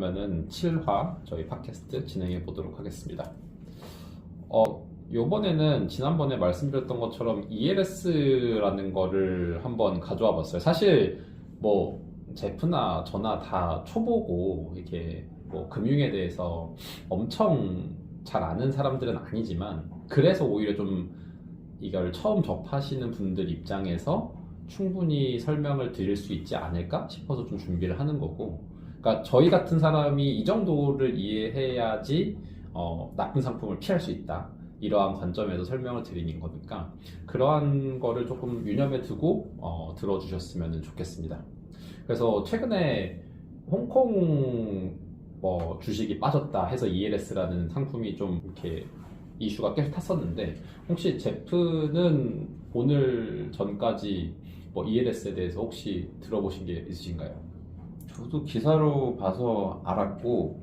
그러면은 7화 저희 팟캐스트 진행해 보도록 하겠습니다. 요번에는 지난번에 말씀드렸던 것처럼 ELS라는 거를 한번 가져와 봤어요. 사실 뭐 제프나 저나 다 초보고 이게 뭐 금융에 대해서 엄청 잘 아는 사람들은 아니지만, 그래서 오히려 좀 이걸 처음 접하시는 분들 입장에서 충분히 설명을 드릴 수 있지 않을까 싶어서 좀 준비를 하는 거고, 그러니까 저희 같은 사람이 이 정도를 이해해야지 나쁜 상품을 피할 수 있다, 이러한 관점에서 설명을 드리는 거니까 그러한 거를 조금 유념해 두고 들어주셨으면 좋겠습니다. 그래서 최근에 홍콩 뭐 주식이 빠졌다 해서 ELS라는 상품이 좀 이렇게 이슈가 계속 탔었는데, 혹시 제프는 오늘 전까지 뭐 ELS에 대해서 혹시 들어보신 게 있으신가요? 저도 기사로 봐서 알았고,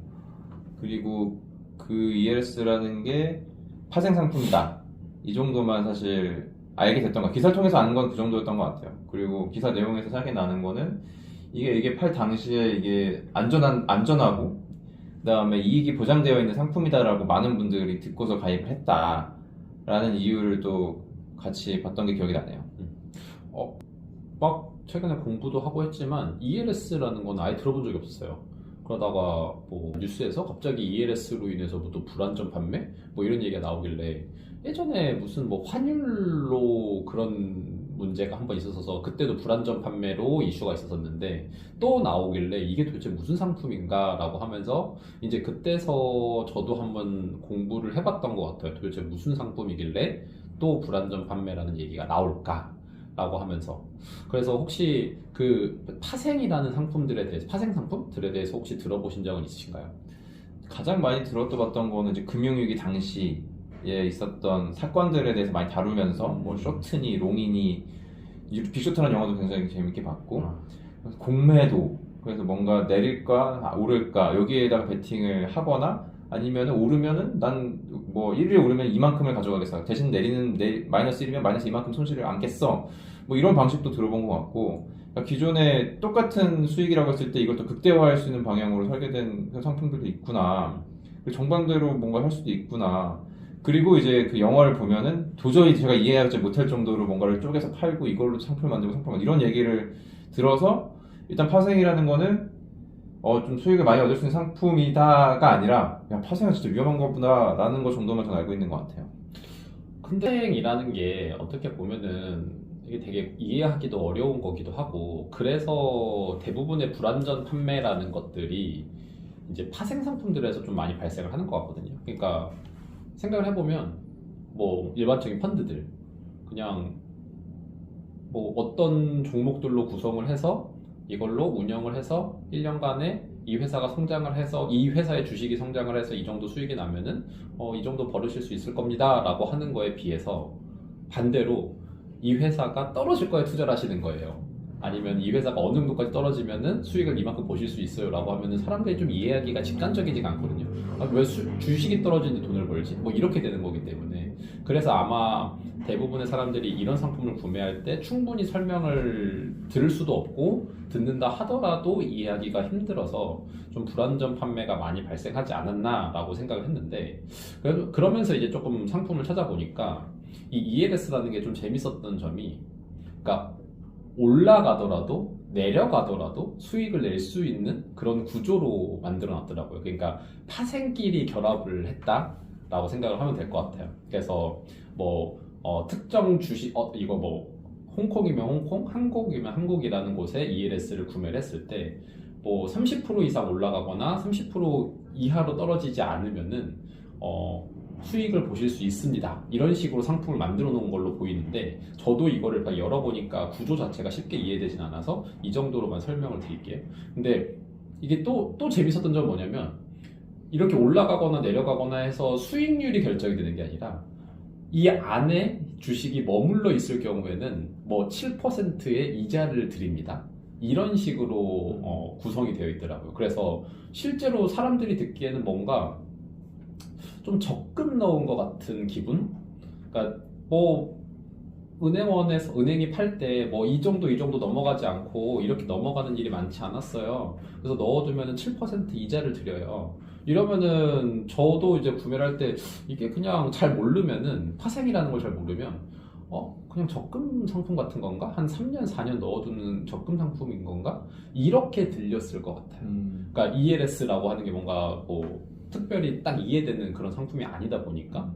그리고 그 ELS라는 게 파생 상품이다, 이 정도만 사실 알게 됐던 거, 기사를 통해서 아는 건 그 정도였던 것 같아요. 그리고 기사 내용에서 생각이 나는 거는 이게 팔 당시에 이게 안전하고 그다음에 이익이 보장되어 있는 상품이다라고 많은 분들이 듣고서 가입을 했다라는 이유를 또 같이 봤던 게 기억이 나네요. 막 최근에 공부도 하고 했지만 ELS라는 건 아예 들어본 적이 없었어요. 그러다가 뭐 뉴스에서 갑자기 ELS로 인해서 뭐 또 불안전 판매 뭐 이런 얘기가 나오길래, 예전에 무슨 뭐 환율로 그런 문제가 한번 있었어서 그때도 불안전 판매로 이슈가 있었었는데, 또 나오길래 이게 도대체 무슨 상품인가 라고 하면서 이제 그때서 저도 한번 공부를 해봤던 것 같아요. 도대체 무슨 상품이길래 또 불안전 판매라는 얘기가 나올까 라고 하면서. 그래서 혹시 그 파생이라는 상품들에 대해서, 파생 상품들에 대해서 혹시 들어보신 적은 있으신가요? 가장 많이 들었던 거는 이제 금융위기 당시에 있었던 사건들에 대해서 많이 다루면서 뭐 쇼트니 롱이니, 빅쇼트라는 영화도 굉장히 재밌게 봤고, 공매도, 그래서 뭔가 내릴까 오를까 여기에다가 베팅을 하거나, 아니면 오르면은 난 뭐 1위에 오르면 이만큼을 가져가겠어, 대신 마이너스 1이면 마이너스 이만큼 손실을 안겠어, 뭐 이런 방식도 들어본 것 같고, 그러니까 기존에 똑같은 수익이라고 했을 때 이걸 또 극대화할 수 있는 방향으로 설계된 상품들도 있구나, 정반대로 뭔가 할 수도 있구나. 그리고 이제 그 영화를 보면은 도저히 제가 이해하지 못할 정도로 뭔가를 쪼개서 팔고 이걸로 상품을 만들고 이런 얘기를 들어서, 일단 파생이라는 거는 좀 수익을 많이 얻을 수 있는 상품이다가 아니라 그냥 파생은 진짜 위험한 거구나 라는 거 정도만 저는 알고 있는 것 같아요. 근데 파생이라는 게 어떻게 보면은 이게 되게 이해하기도 어려운 거기도 하고, 그래서 대부분의 불안전 판매라는 것들이 이제 파생 상품들에서 좀 많이 발생을 하는 것 같거든요. 그러니까 생각을 해보면 뭐 일반적인 펀드들 그냥 뭐 어떤 종목들로 구성을 해서 이걸로 운영을 해서 1년간에 이 회사가 성장을 해서, 이 회사의 주식이 성장을 해서 이 정도 수익이 나면은 이 정도 벌으실 수 있을 겁니다 라고 하는 거에 비해서, 반대로 이 회사가 떨어질 거에 투자를 하시는 거예요. 아니면 이 회사가 어느 정도까지 떨어지면은 수익을 이만큼 보실 수 있어요 라고 하면은 사람들이 좀 이해하기가 직관적이지가 않거든요. 왜 주식이 떨어지는데 돈을 벌지? 뭐 이렇게 되는 거기 때문에. 그래서 아마 대부분의 사람들이 이런 상품을 구매할 때 충분히 설명을 들을 수도 없고, 듣는다 하더라도 이해하기가 힘들어서 좀 불안전 판매가 많이 발생하지 않았나 라고 생각을 했는데, 그러면서 이제 조금 상품을 찾아보니까 이 ELS라는 게 좀 재밌었던 점이, 그러니까 올라가더라도 내려가더라도 수익을 낼 수 있는 그런 구조로 만들어 놨더라고요. 그러니까 파생끼리 결합을 했다라고 생각을 하면 될 것 같아요. 그래서 뭐 특정 주식, 이거 뭐 홍콩이면 홍콩, 한국이면 한국이라는 곳에 ELS를 구매를 했을 때 뭐 30% 이상 올라가거나 30% 이하로 떨어지지 않으면은 수익을 보실 수 있습니다, 이런 식으로 상품을 만들어 놓은 걸로 보이는데, 저도 이거를 다 열어보니까 구조 자체가 쉽게 이해되진 않아서 이 정도로만 설명을 드릴게요. 근데 이게 또 재밌었던 점은 뭐냐면, 이렇게 올라가거나 내려가거나 해서 수익률이 결정이 되는 게 아니라 이 안에 주식이 머물러 있을 경우에는 뭐 7%의 이자를 드립니다, 이런 식으로 구성이 되어 있더라고요. 그래서 실제로 사람들이 듣기에는 뭔가 좀 적금 넣은 것 같은 기분? 그러니까 뭐 은행원에서 은행이 팔 때 뭐 이 정도 넘어가지 않고 이렇게 넘어가는 일이 많지 않았어요. 그래서 넣어두면은 7% 이자를 드려요. 이러면은 저도 이제 구매를 할 때 이게 그냥 잘 모르면은 파생이라는 걸 잘 모르면 그냥 적금 상품 같은 건가? 한 3년, 4년 넣어두는 적금 상품인 건가? 이렇게 들렸을 것 같아요. 그러니까 ELS라고 하는 게 뭔가 뭐 특별히 딱 이해되는 그런 상품이 아니다 보니까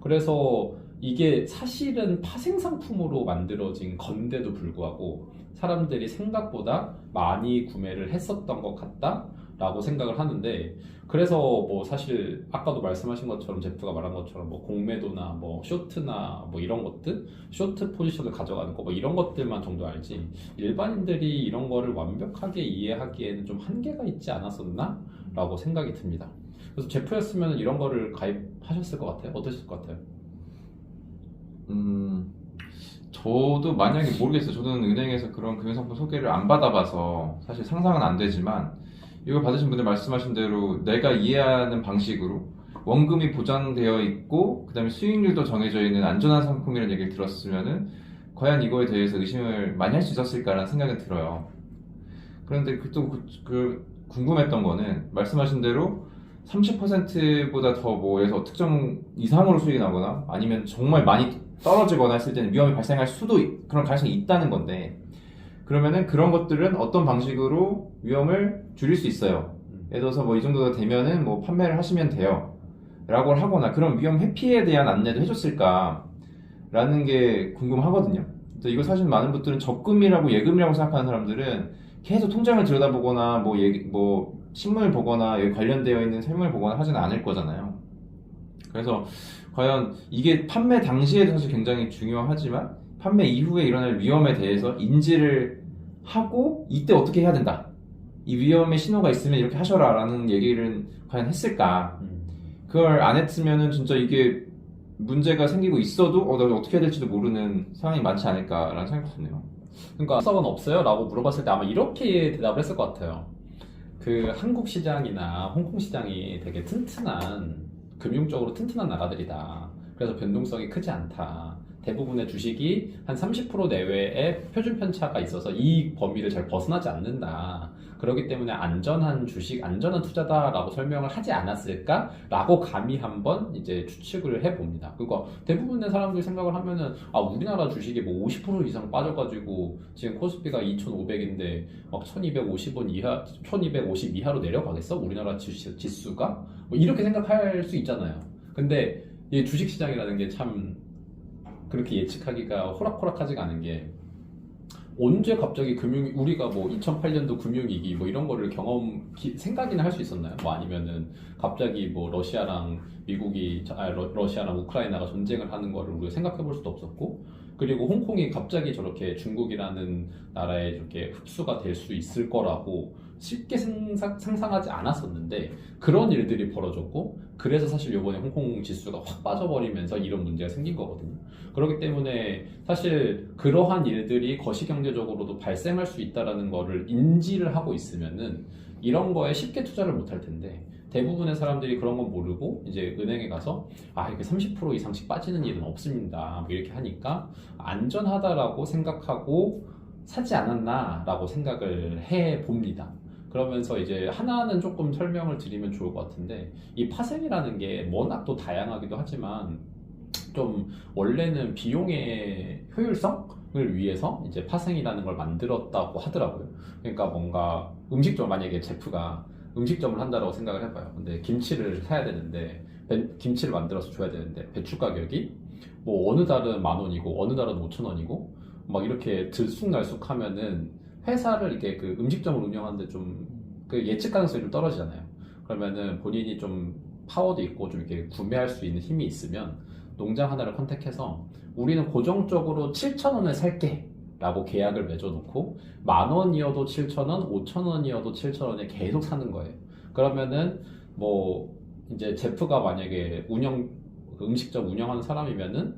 그래서 이게 사실은 파생 상품으로 만들어진 건데도 불구하고 사람들이 생각보다 많이 구매를 했었던 것 같다라고 생각을 하는데 그래서 뭐 사실 아까도 말씀하신 것처럼 제프가 말한 것처럼 뭐 공매도나 뭐 쇼트나 뭐 이런 것들 쇼트 포지션을 가져가는 거 뭐 이런 것들만 정도 알지 일반인들이 이런 거를 완벽하게 이해하기에는 좀 한계가 있지 않았었나? 라고 생각이 듭니다. 그래서 제프였으면 이런 거를 가입하셨을 것 같아요. 어떠실 것 같아요? 저도 만약에 모르겠어요. 저는 은행에서 그런 금융상품 소개를 안 받아봐서 사실 상상은 안 되지만 이걸 받으신 분들 말씀하신 대로 내가 이해하는 방식으로 원금이 보장되어 있고 그 다음에 수익률도 정해져 있는 안전한 상품이라는 얘기를 들었으면은 과연 이거에 대해서 의심을 많이 할 수 있었을까라는 생각이 들어요. 그런데 궁금했던 거는 말씀하신 대로 30%보다 더 뭐에서 특정 이상으로 수익이 나거나 아니면 정말 많이 떨어지거나 했을 때는 위험이 발생할 그런 가능성이 있다는 건데 그러면은 그런 것들은 어떤 방식으로 위험을 줄일 수 있어요. 예를 들어서 뭐 이 정도 되면은 뭐 판매를 하시면 돼요. 라고 하거나 그런 위험 회피에 대한 안내도 해줬을까 라는 게 궁금하거든요. 그래서 이거 사실 많은 분들은 적금이라고 예금이라고 생각하는 사람들은 계속 통장을 들여다보거나 뭐 신문을 보거나 여기 관련되어 있는 설명을 보거나 하지는 않을 거잖아요. 그래서 과연 이게 판매 당시에도 사실 굉장히 중요하지만 판매 이후에 일어날 위험에 대해서 인지를 하고 이때 어떻게 해야 된다. 이 위험의 신호가 있으면 이렇게 하셔라 라는 얘기를 과연 했을까. 그걸 안 했으면은 진짜 이게 문제가 생기고 있어도 나 어떻게 해야 될지도 모르는 상황이 많지 않을까라는 생각이 드네요. 그러니까 수석은 없어요? 라고 물어봤을 때 아마 이렇게 대답을 했을 것 같아요. 그 한국 시장이나 홍콩 시장이 되게 금융적으로 튼튼한 나라들이다. 그래서 변동성이 크지 않다. 대부분의 주식이 한 30% 내외의 표준 편차가 있어서 이 범위를 잘 벗어나지 않는다. 그렇기 때문에 안전한 주식, 안전한 투자다라고 설명을 하지 않았을까라고 감히 한번 이제 추측을 해봅니다. 그러니까 대부분의 사람들이 생각을 하면은 우리나라 주식이 뭐 50% 이상 빠져가지고 지금 코스피가 2,500인데 막 1,250원 이하, 1,250 이하로 내려가겠어? 우리나라 지수가? 뭐 이렇게 생각할 수 있잖아요. 근데 이 주식 시장이라는 게 참 그렇게 예측하기가 호락호락하지가 않은 게 언제 갑자기 우리가 뭐 2008년도 금융위기 뭐 이런 거를 생각이나 할 수 있었나요? 뭐 아니면은 갑자기 뭐 러시아랑 러시아랑 우크라이나가 전쟁을 하는 거를 우리가 생각해 볼 수도 없었고 그리고 홍콩이 갑자기 저렇게 중국이라는 나라에 이렇게 흡수가 될 수 있을 거라고 쉽게 상상하지 않았었는데 그런 일들이 벌어졌고 그래서 사실 이번에 홍콩 지수가 확 빠져버리면서 이런 문제가 생긴 거거든요. 그렇기 때문에 사실 그러한 일들이 거시경제적으로도 발생할 수 있다는 거를 인지를 하고 있으면은 이런 거에 쉽게 투자를 못 할 텐데 대부분의 사람들이 그런 건 모르고 이제 은행에 가서 이렇게 30% 이상씩 빠지는 일은 없습니다. 뭐 이렇게 하니까 안전하다라고 생각하고 사지 않았나라고 생각을 해 봅니다. 그러면서 이제 하나는 조금 설명을 드리면 좋을 것 같은데 이 파생이라는 게 워낙 또 다양하기도 하지만 좀 원래는 비용의 효율성을 위해서 이제 파생이라는 걸 만들었다고 하더라고요. 그러니까 뭔가 만약에 제프가 음식점을 한다라고 생각을 해봐요. 근데 김치를 사야 되는데 김치를 만들어서 줘야 되는데 배추 가격이 뭐 어느 달은 10,000원이고 어느 달은 5,000원이고 막 이렇게 들쑥날쑥 하면은 회사를 이렇게 그 음식점을 운영하는데 좀 그 예측 가능성이 좀 떨어지잖아요. 그러면은 본인이 좀 파워도 있고 좀 이렇게 구매할 수 있는 힘이 있으면 농장 하나를 컨택해서 우리는 고정적으로 7,000원에 살게 라고 계약을 맺어놓고 10,000원이어도 7,000원, 5,000원이어도 7,000원에 계속 사는 거예요. 그러면은 뭐 이제 제프가 만약에 음식점 운영하는 사람이면은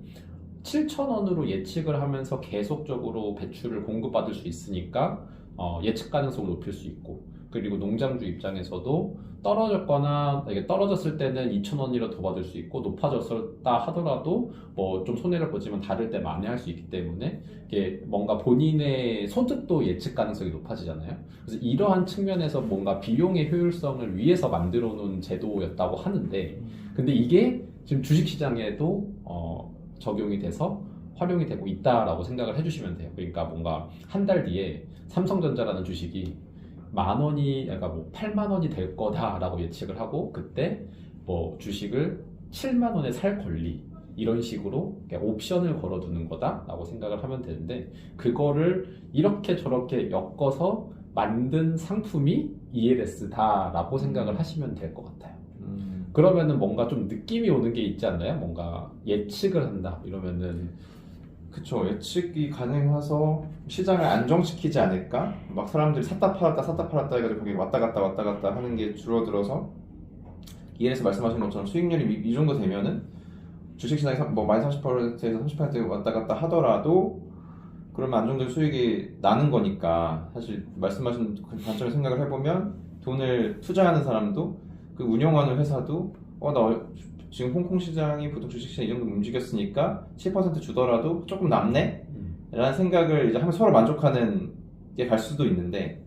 7,000원으로 예측을 하면서 계속적으로 배추를 공급받을 수 있으니까 예측 가능성을 높일 수 있고 그리고 농장주 입장에서도 떨어졌거나 이게 떨어졌을 때는 2,000원이라 더 받을 수 있고 높아졌다 하더라도 뭐 좀 손해를 보지만 다를 때 만회할 수 있기 때문에 이게 뭔가 본인의 소득도 예측 가능성이 높아지잖아요. 그래서 이러한 측면에서 뭔가 비용의 효율성을 위해서 만들어 놓은 제도였다고 하는데 근데 이게 지금 주식시장에도 적용이 돼서 활용이 되고 있다라고 생각을 해주시면 돼요. 그러니까 뭔가 한 달 뒤에 삼성전자라는 주식이 10,000원이, 그러니까 뭐 80,000원이 될 거다라고 예측을 하고 그때 뭐 주식을 70,000원에 살 권리 이런 식으로 옵션을 걸어두는 거다라고 생각을 하면 되는데 그거를 이렇게 저렇게 엮어서 만든 상품이 ELS다라고 생각을 하시면 될 것 같아요. 그러면은 뭔가 좀 느낌이 오는 게 있지 않나요? 뭔가 예측을 한다 이러면은 그쵸. 예측이 가능해서 시장을 안정시키지 않을까? 막 사람들이 샀다 팔았다 해가지고 거기 왔다 갔다 하는 게 줄어들어서 ELS 말씀하신 것처럼 수익률이 이 정도 되면은 주식시장이 뭐 마이너스 30%에서 30% 왔다 갔다 하더라도 그러면 안정된 수익이 나는 거니까 사실 말씀하신 그 관점을 생각을 해보면 돈을 투자하는 사람도 그 운영하는 회사도 나 지금 홍콩 시장이 보통 주식시장 이 정도 움직였으니까 7% 주더라도 조금 남네? 라는 생각을 이제 하면 서로 만족하는 게 갈 수도 있는데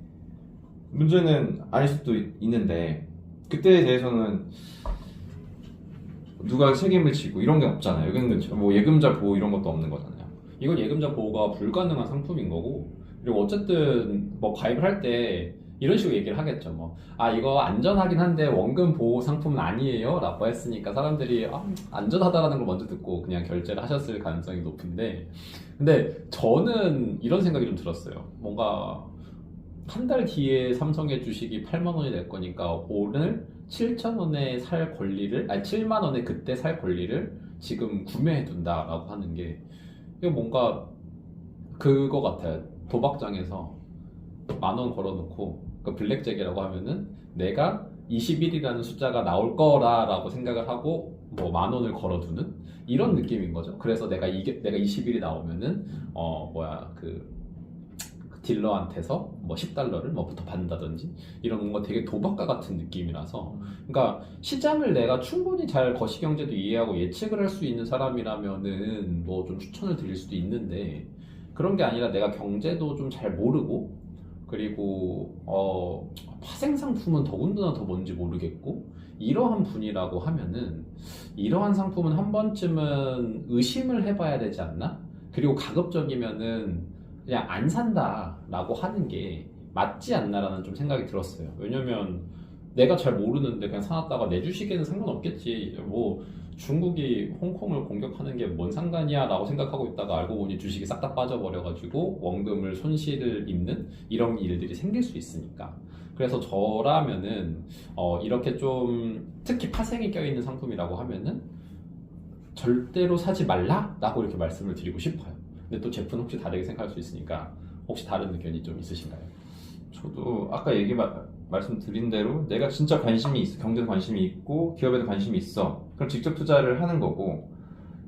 문제는 아닐 수도 있는데 그때에 대해서는 누가 책임을 지고 이런 게 없잖아요. 여기는 그렇죠. 뭐 예금자 보호 이런 것도 없는 거잖아요. 이건 예금자 보호가 불가능한 상품인 거고 그리고 어쨌든 뭐 가입을 할 때 이런 식으로 얘기를 하겠죠. 뭐, 이거 안전하긴 한데 원금 보호 상품은 아니에요 라고 했으니까 사람들이 안전하다라는 걸 먼저 듣고 그냥 결제를 하셨을 가능성이 높은데 근데 저는 이런 생각이 좀 들었어요. 뭔가 한 달 뒤에 삼성의 주식이 8,000원이 될 거니까 오늘 7,000원에 살 권리를 7만원에 그때 살 권리를 지금 구매해 둔다라고 하는 게 이거 뭔가 그거 같아요. 도박장에서 10,000원 걸어놓고 그 블랙잭이라고 하면은 내가 21이라는 숫자가 나올 거라라고 생각을 하고 뭐 10,000원을 걸어두는 이런 느낌인 거죠. 그래서 내가 21이 나오면은 그 딜러한테서 뭐 $10를 뭐부터 받는다든지 이런 뭔가 되게 도박과 같은 느낌이라서 그러니까 시장을 내가 충분히 잘 거시경제도 이해하고 예측을 할 수 있는 사람이라면은 뭐 좀 추천을 드릴 수도 있는데 그런 게 아니라 내가 경제도 좀 잘 모르고 그리고 파생상품은 더군다나 더 뭔지 모르겠고 이러한 분이라고 하면은 이러한 상품은 한 번쯤은 의심을 해봐야 되지 않나? 그리고 가급적이면은 그냥 안 산다라고 하는 게 맞지 않나라는 좀 생각이 들었어요. 왜냐면 내가 잘 모르는데 그냥 사놨다가 내 주식에는 상관없겠지. 뭐 중국이 홍콩을 공격하는 게 뭔 상관이야 라고 생각하고 있다가 알고 보니 주식이 싹 다 빠져버려가지고 원금을 손실을 입는 이런 일들이 생길 수 있으니까 그래서 저라면은 이렇게 좀 특히 파생이 껴있는 상품이라고 하면은 절대로 사지 말라 라고 이렇게 말씀을 드리고 싶어요. 근데 또 제프는 혹시 다르게 생각할 수 있으니까 혹시 다른 의견이 좀 있으신가요? 저도 아까 말씀드린 대로 내가 진짜 관심이 있어, 경제에 관심이 있고 기업에도 관심이 있어. 그럼 직접 투자를 하는 거고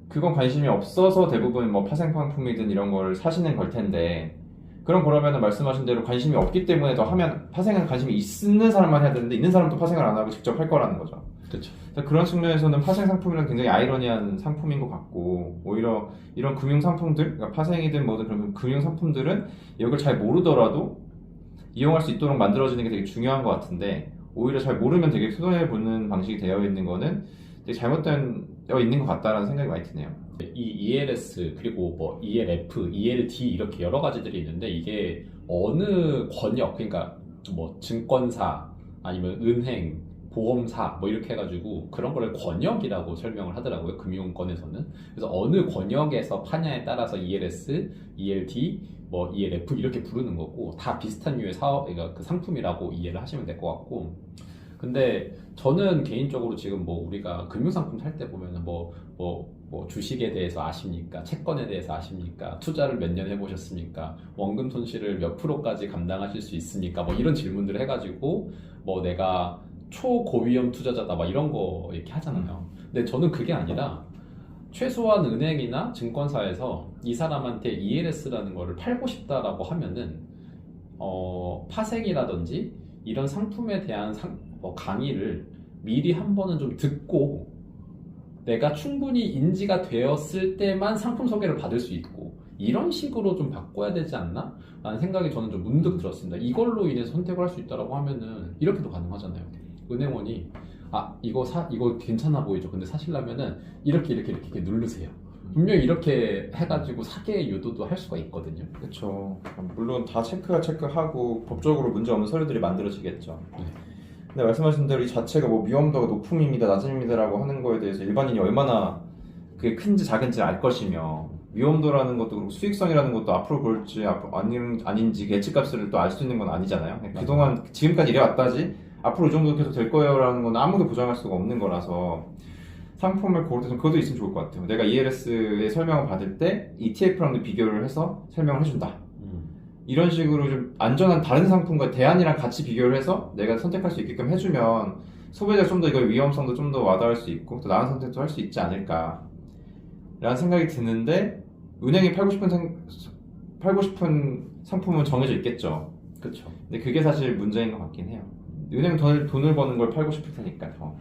그건 관심이 없어서 대부분 뭐 파생상품이든 이런 걸 사시는 걸 텐데 그러면은 말씀하신 대로 관심이 없기 때문에 더 하면 파생은 관심이 있는 사람만 해야 되는데 있는 사람도 파생을 안 하고 직접 할 거라는 거죠. 그렇죠. 그런 측면에서는 파생 상품이란 굉장히 아이러니한 상품인 것 같고 오히려 이런 금융 상품들, 그러니까 파생이든 뭐든 그런 금융 상품들은 이걸 잘 모르더라도 이용할 수 있도록 만들어지는 게 되게 중요한 것 같은데 오히려 잘 모르면 되게 손해 보는 방식이 되어 있는 거는 되게 잘못되어 있는 것 같다라는 생각이 많이 드네요. 이 ELS 그리고 뭐 ELF, ELD 이렇게 여러 가지들이 있는데 이게 어느 권역 그러니까 뭐 증권사 아니면 은행 보험사 뭐 이렇게 해가지고 그런 거를 권역이라고 설명을 하더라고요. 금융권에서는. 그래서 어느 권역에서 파냐에 따라서 ELS, ELD, 뭐 ELF 이렇게 부르는 거고 다 비슷한 류의 그러니까 그 상품이라고 이해를 하시면 될 것 같고 근데 저는 개인적으로 지금 뭐 우리가 금융상품 살 때 보면은 뭐 주식에 대해서 아십니까? 채권에 대해서 아십니까? 투자를 몇 년 해보셨습니까? 원금 손실을 몇 프로까지 감당하실 수 있습니까? 뭐 이런 질문들을 해가지고 뭐 내가 초고위험 투자자다 막 이런 거 이렇게 하잖아요. 근데 저는 그게 아니라 최소한 은행이나 증권사에서 이 사람한테 ELS라는 거를 팔고 싶다라고 하면은 파생이라든지 이런 상품에 대한 강의를 미리 한 번은 좀 듣고 내가 충분히 인지가 되었을 때만 상품 소개를 받을 수 있고 이런 식으로 좀 바꿔야 되지 않나? 라는 생각이 저는 좀 문득 들었습니다. 이걸로 인해서 선택을 할 수 있다고 하면은 이렇게도 가능하잖아요. 은행원이 이거 괜찮아 보이죠? 근데 사시려면은 이렇게 누르세요. 분명히 이렇게 해가지고 사게 유도도 할 수가 있거든요. 그렇죠. 물론 다 체크하고 법적으로 문제 없는 서류들이 만들어지겠죠. 네. 근데 말씀하신 대로 이 자체가 뭐 위험도가 높음입니다, 낮음입니다라고 하는 거에 대해서 일반인이 얼마나 그게 큰지 작은지 알 것이며 위험도라는 것도 그렇고 수익성이라는 것도 앞으로 볼지 아닌지 예측값을 또 알 수 있는 건 아니잖아요. 그동안 지금까지 이래왔다지 앞으로 이 정도 계속 될 거예요라는 건 아무도 보장할 수가 없는 거라서 상품을 고를 때 좀 그것도 있으면 좋을 것 같아요. 내가 ELS의 설명을 받을 때 ETF랑도 비교를 해서 설명을 해준다. 이런 식으로 좀 안전한 다른 상품과 대안이랑 같이 비교를 해서 내가 선택할 수 있게끔 해주면 소비자가 좀 더 이걸 위험성도 좀 더 와닿을 수 있고 또 나은 선택도 할 수 있지 않을까 라는 생각이 드는데 은행이 팔고 싶은 상품은 정해져 있겠죠. 그렇죠. 근데 그게 사실 문제인 것 같긴 해요. 은행 돈을 버는 걸 팔고 싶을 테니까 더.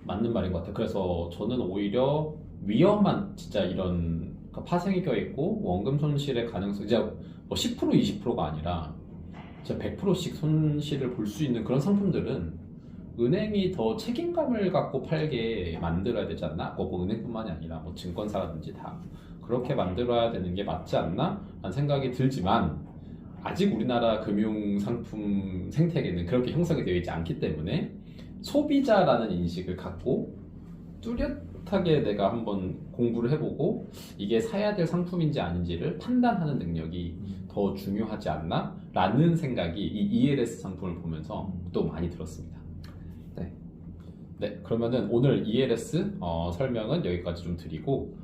맞는 말인 것 같아요. 그래서 저는 오히려 위험한 진짜 이런 파생이 껴있고 원금 손실의 가능성 이제 뭐 10% 20%가 아니라 진짜 100%씩 손실을 볼 수 있는 그런 상품들은 은행이 더 책임감을 갖고 팔게 만들어야 되지 않나? 꼭 은행뿐만이 아니라 뭐 증권사라든지 다 그렇게 만들어야 되는 게 맞지 않나? 라는 생각이 들지만 아직 우리나라 금융 상품 생태계는 그렇게 형성이 되어 있지 않기 때문에 소비자라는 인식을 갖고 뚜렷하게 내가 한번 공부를 해보고 이게 사야 될 상품인지 아닌지를 판단하는 능력이 더 중요하지 않나? 라는 생각이 이 ELS 상품을 보면서 또 많이 들었습니다. 네, 그러면은 오늘 ELS 설명은 여기까지 좀 드리고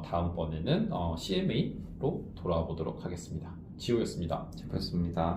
다음번에는 CMA로 돌아와 보도록 하겠습니다. 지호였습니다. 제프였습니다.